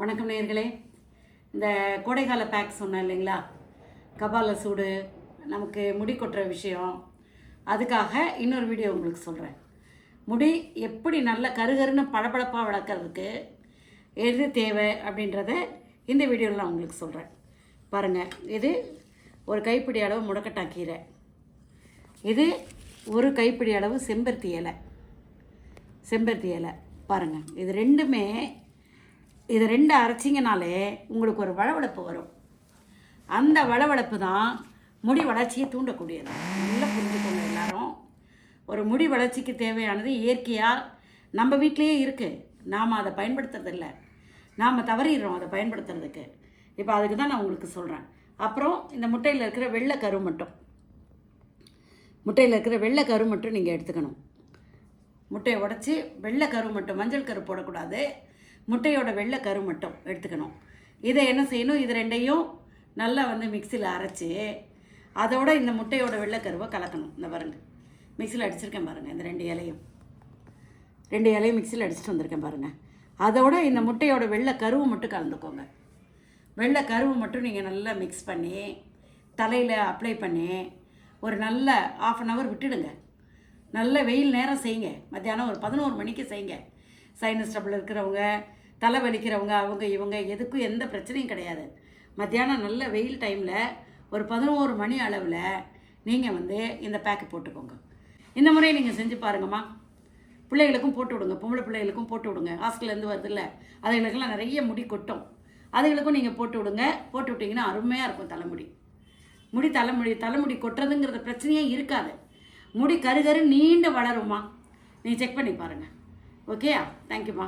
வணக்கம் நேயர்களே. இந்த கோடைக்கால பேக் சொன்னேன் இல்லைங்களா, கபால சூடு, நமக்கு முடி கொட்டுற விஷயம், அதுக்காக இன்னொரு வீடியோ உங்களுக்கு சொல்கிறேன். முடி எப்படி நல்ல கருகருன்னு பளபளப்பாக வளர்க்குறதுக்கு எது தேவை அப்படின்றத இந்த வீடியோவில் நான் உங்களுக்கு சொல்கிறேன். பாருங்கள், இது ஒரு கைப்பிடி அளவு முடக்கட்டான் கீரை, இது ஒரு கைப்பிடி அளவு செம்பருத்தி இலை பாருங்கள். இது ரெண்டு அரைச்சிங்கனாலே உங்களுக்கு ஒரு வளவளப்பு வரும். அந்த வளவளப்பு தான் முடி வளர்ச்சியை தூண்டக்கூடியது. நல்லா புரிஞ்சுக்கோங்க எல்லாரும். ஒரு முடி வளர்ச்சிக்கு தேவையானது இயற்கையாக நம்ம வீட்டிலையே இருக்குது. நாம் அதை பயன்படுத்துறதில்லை, நாம் தவறிடுறோம் அதை பயன்படுத்துறதுக்கு. இப்போ அதுக்கு தான் நான் உங்களுக்கு சொல்கிறேன். அப்புறம் இந்த முட்டையில் இருக்கிற வெள்ளைக்கரு மட்டும் நீங்கள் எடுத்துக்கணும். முட்டையை உடச்சி வெள்ளைக்கரு மட்டும், மஞ்சள் கரு போடக்கூடாது, முட்டையோட வெள்ளைக்கரு மட்டும் எடுத்துக்கணும். இதை என்ன செய்யணும், இது ரெண்டையும் நல்லா மிக்சியில் அரைச்சி அதோட இந்த முட்டையோட வெள்ளைக்கருவை கலக்கணும். இந்த பாருங்கள், மிக்சியில் அடிச்சிருக்கேன் பாருங்கள். இந்த ரெண்டு இலையும் மிக்சியில் அடிச்சுட்டு வந்திருக்கேன் பாருங்கள். அதோட இந்த முட்டையோட வெள்ளைக்கருவை மட்டும் கலந்துக்கோங்க. வெள்ளைக்கருவை மட்டும் நீங்கள் நல்லா மிக்ஸ் பண்ணி தலையில் அப்ளை பண்ணி ஒரு நல்ல 1/2 hour விட்டுடுங்க. நல்ல வெயில் நேரம் செய்யுங்க. மத்தியானம் ஒரு 11 மணிக்கு செய்யுங்க. சைனஸ் ட்ரபிள் இருக்கிறவங்க, தலை வலிக்கிறவங்க, இவங்க எதுக்கும் எந்த பிரச்சனையும் கிடையாது. மத்தியானம் நல்ல வெயில் டைமில் ஒரு 11 மணி அளவில் நீங்கள் இந்த பேக்கை போட்டுக்கோங்க. இந்த முறையை நீங்கள் செஞ்சு பாருங்கம்மா. பிள்ளைகளுக்கும் போட்டு விடுங்க, பொம்பளை பிள்ளைகளுக்கும் போட்டு விடுங்க. ஹாஸ்டல்லேருந்து வருதில்ல, அதுகளுக்கெல்லாம் நிறைய முடி கொட்டும். அதுகளுக்கும் நீங்கள் போட்டு விடுங்க. போட்டு விட்டிங்கன்னா அருமையாக இருக்கும் தலைமுடி கொட்டுறதுங்கிறது பிரச்சனையே இருக்காது. முடி கருகரு நீண்டு வளருமா. நீங்கள் செக் பண்ணி பாருங்கள். ஓகேயா? தேங்க்யூம்மா.